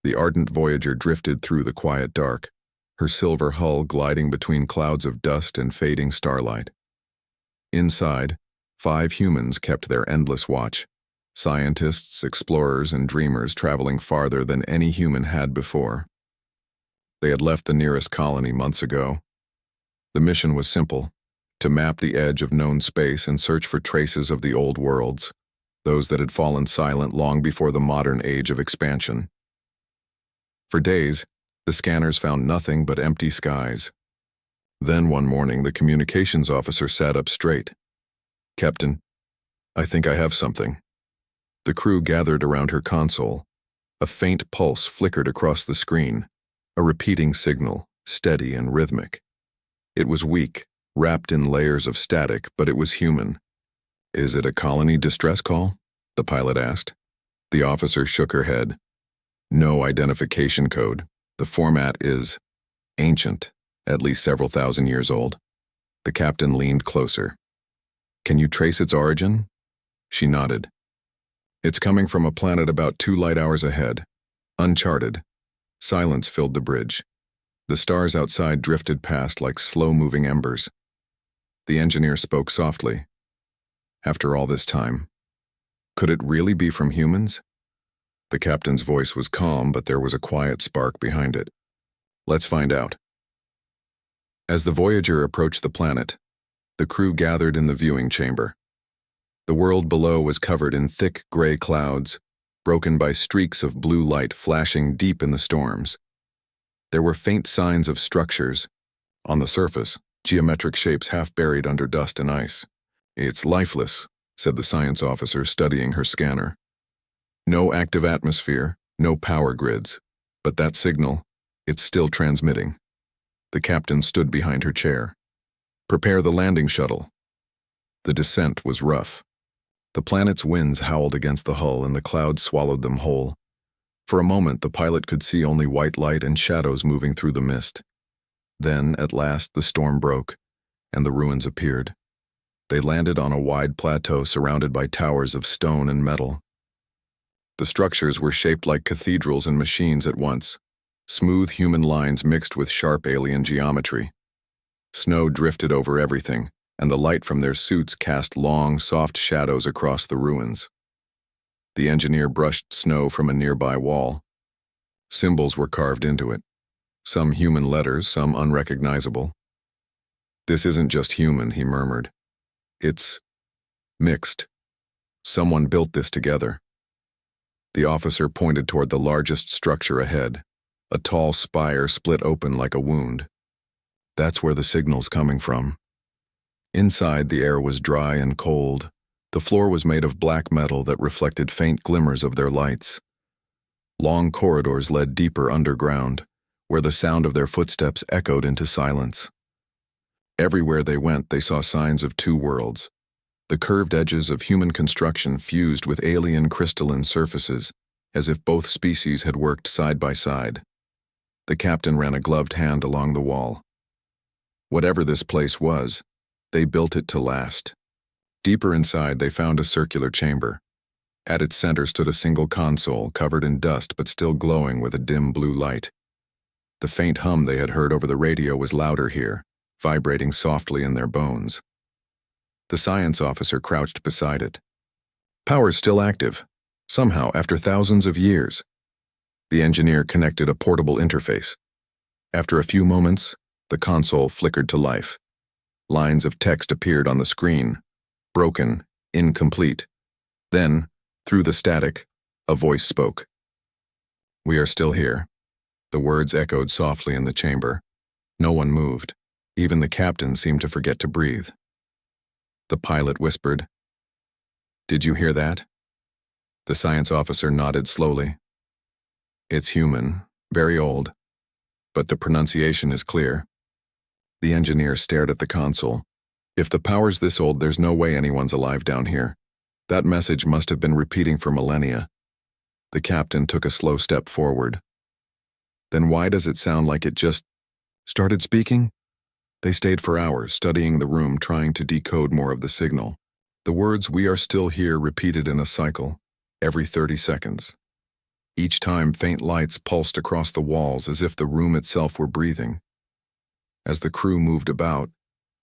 The ardent Voyager drifted through the quiet dark, her silver hull gliding between clouds of dust and fading starlight. Inside, 5 humans kept their endless watch, scientists, explorers, and dreamers traveling farther than any human had before. They had left the nearest colony months ago. The mission was simple: to map the edge of known space and search for traces of the old worlds, those that had fallen silent long before the modern age of expansion. For days, the scanners found nothing but empty skies. Then one morning, the communications officer sat up straight. "Captain, I think I have something." The crew gathered around her console. A faint pulse flickered across the screen, a repeating signal, steady and rhythmic. It was weak, wrapped in layers of static, but it was human. "Is it a colony distress call?" the pilot asked. The officer shook her head. "No identification code. The format is ancient, at least several thousand years old." The captain leaned closer. "Can you trace its origin?" She nodded. "It's coming from a planet about 2 light hours ahead. Uncharted." Silence filled the bridge. The stars outside drifted past like slow-moving embers. The engineer spoke softly. "After all this time, could it really be from humans?" The captain's voice was calm, but there was a quiet spark behind it. "Let's find out." As the Voyager approached the planet, the crew gathered in the viewing chamber. The world below was covered in thick gray clouds, broken by streaks of blue light flashing deep in the storms. There were faint signs of structures. On the surface, geometric shapes half buried under dust and ice. "It's lifeless," said the science officer, studying her scanner. "No active atmosphere, no power grids. But that signal, it's still transmitting." The captain stood behind her chair. "Prepare the landing shuttle." The descent was rough. The planet's winds howled against the hull and the clouds swallowed them whole. For a moment, the pilot could see only white light and shadows moving through the mist. Then, at last, the storm broke, and the ruins appeared. They landed on a wide plateau surrounded by towers of stone and metal. The structures were shaped like cathedrals and machines at once, smooth human lines mixed with sharp alien geometry. Snow drifted over everything, and the light from their suits cast long, soft shadows across the ruins. The engineer brushed snow from a nearby wall. Symbols were carved into it, some human letters, some unrecognizable. "This isn't just human," he murmured. "It's mixed. Someone built this together." The officer pointed toward the largest structure ahead, a tall spire split open like a wound. "That's where the signal's coming from." Inside, the air was dry and cold. The floor was made of black metal that reflected faint glimmers of their lights. Long corridors led deeper underground, where the sound of their footsteps echoed into silence. Everywhere they went, they saw signs of 2 worlds. The curved edges of human construction fused with alien crystalline surfaces, as if both species had worked side by side. The captain ran a gloved hand along the wall. Whatever this place was, they built it to last. Deeper inside, they found a circular chamber. At its center stood a single console, covered in dust but still glowing with a dim blue light. The faint hum they had heard over the radio was louder here, vibrating softly in their bones. The science officer crouched beside it. "Power's still active, somehow after thousands of years." The engineer connected a portable interface. After a few moments, the console flickered to life. Lines of text appeared on the screen, broken, incomplete. Then, through the static, a voice spoke. "We are still here." The words echoed softly in the chamber. No one moved. Even the captain seemed to forget to breathe. The pilot whispered, "Did you hear that?" The science officer nodded slowly. "It's human, very old, but the pronunciation is clear." The engineer stared at the console. "If the power's this old, there's no way anyone's alive down here. That message must have been repeating for millennia." The captain took a slow step forward. "Then why does it sound like it just started speaking?" They stayed for hours, studying the room, trying to decode more of the signal. The words "we are still here" repeated in a cycle, every 30 seconds. Each time, faint lights pulsed across the walls as if the room itself were breathing. As the crew moved about,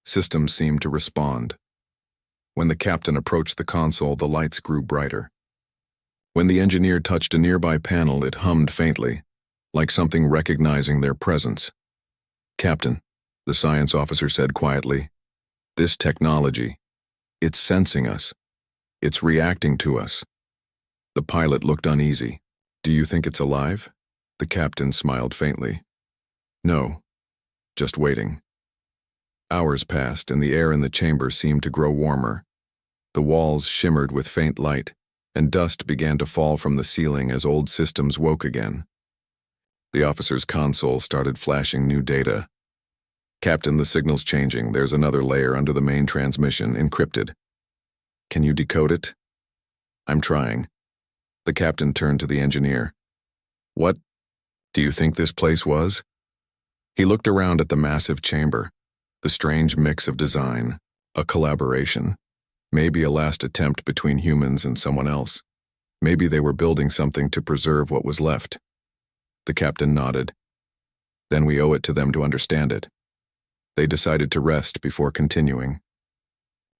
systems seemed to respond. When the captain approached the console, the lights grew brighter. When the engineer touched a nearby panel, it hummed faintly, like something recognizing their presence. "Captain," the science officer said quietly, "this technology, it's sensing us. It's reacting to us." The pilot looked uneasy. "Do you think it's alive?" The captain smiled faintly. "No, just waiting." Hours passed, and the air in the chamber seemed to grow warmer. The walls shimmered with faint light, and dust began to fall from the ceiling as old systems woke again. The officer's console started flashing new data. "Captain, the signal's changing. There's another layer under the main transmission, encrypted. Can you decode it?" "I'm trying." The captain turned to the engineer. "What do you think this place was?" He looked around at the massive chamber, the strange mix of design, a collaboration, maybe a last attempt between humans and someone else. Maybe they were building something to preserve what was left. The captain nodded. "Then we owe it to them to understand it." They decided to rest before continuing.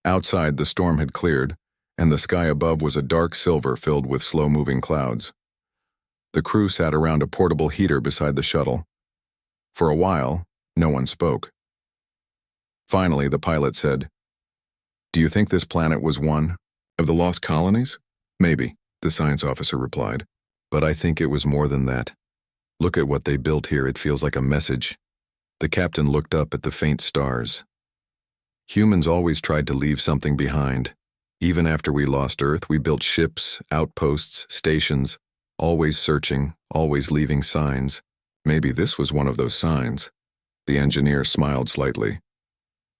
Outside, the storm had cleared, and the sky above was a dark silver filled with slow-moving clouds. The crew sat around a portable heater beside the shuttle. For a while, no one spoke. Finally, the pilot said, "Do you think this planet was one of the lost colonies?" "Maybe," the science officer replied. "But I think it was more than that. Look at what they built here. It feels like a message." The captain looked up at the faint stars. "Humans always tried to leave something behind. Even after we lost Earth, we built ships, outposts, stations, always searching, always leaving signs. Maybe this was one of those signs." The engineer smiled slightly.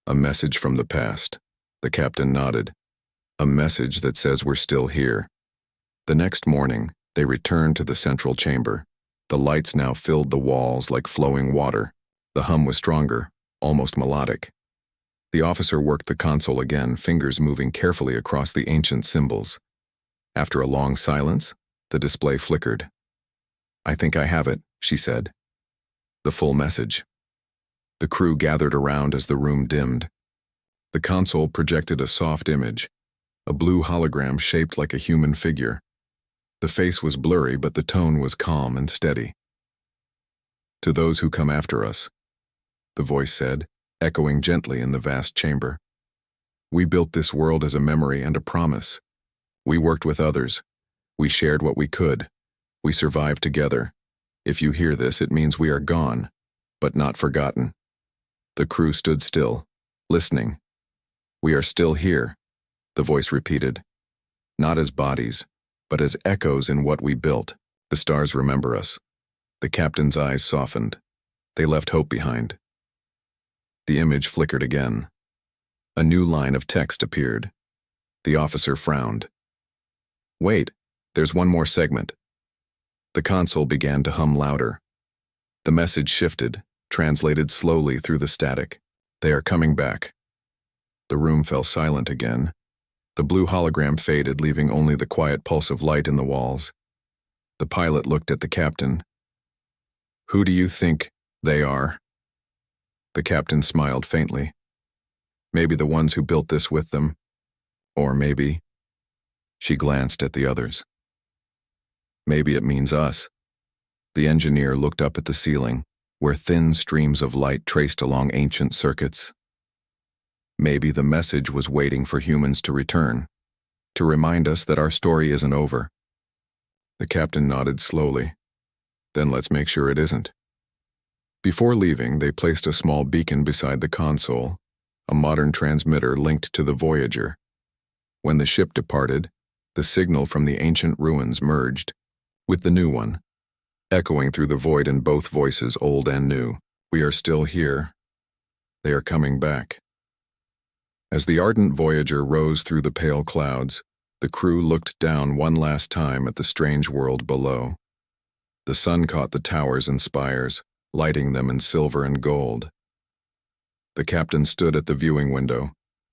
"A message from the past." The captain nodded. "A message that says we're still here." The next morning, they returned to the central chamber. The lights now filled the walls like flowing water. The hum was stronger, almost melodic. The officer worked the console again, fingers moving carefully across the ancient symbols. After a long silence, the display flickered. "I think I have it," she said. "The full message." The crew gathered around as the room dimmed. The console projected a soft image, a blue hologram shaped like a human figure. The face was blurry, but the tone was calm and steady. "To those who come after us," the voice said, echoing gently in the vast chamber. "We built this world as a memory and a promise. We worked with others. We shared what we could. We survived together. If you hear this, it means we are gone, but not forgotten." The crew stood still, listening. "We are still here," the voice repeated. "Not as bodies, but as echoes in what we built. The stars remember us." The captain's eyes softened. They left hope behind. The image flickered again. A new line of text appeared. The officer frowned. "Wait, there's one more segment." The console began to hum louder. The message shifted, translated slowly through the static. "They are coming back." The room fell silent again. The blue hologram faded, leaving only the quiet pulse of light in the walls. The pilot looked at the captain. "Who do you think they are?" The captain smiled faintly. "Maybe the ones who built this with them. Or maybe—" She glanced at the others. "Maybe it means us." The engineer looked up at the ceiling, where thin streams of light traced along ancient circuits. Maybe the message was waiting for humans to return, to remind us that our story isn't over. The captain nodded slowly. "Then let's make sure it isn't." Before leaving, they placed a small beacon beside the console, a modern transmitter linked to the Voyager. When the ship departed, the signal from the ancient ruins merged with the new one, echoing through the void in both voices, old and new. "We are still here. They are coming back." As the ardent Voyager rose through the pale clouds, the crew looked down one last time at the strange world below. The sun caught the towers and spires, lighting them in silver and gold. The captain stood at the viewing window,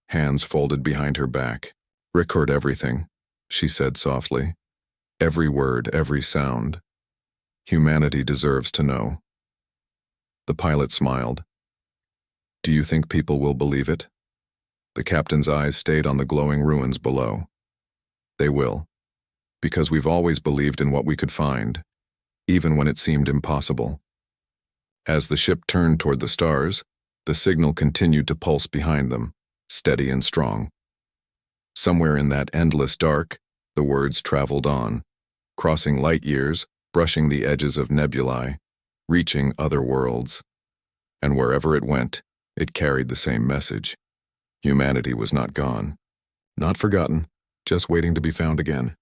hands folded behind her back. "Record everything," she said softly. "Every word, every sound. Humanity deserves to know. The pilot smiled. Do you think people will believe it? The captain's eyes stayed on the glowing ruins below. They will, because we've always believed in what we could find, even when it seemed impossible. As the ship turned toward the stars, the signal continued to pulse behind them, steady and strong. Somewhere in that endless dark, the words traveled on, crossing light years, brushing the edges of nebulae, reaching other worlds. And wherever it went, it carried the same message. Humanity was not gone. Not forgotten, just waiting to be found again.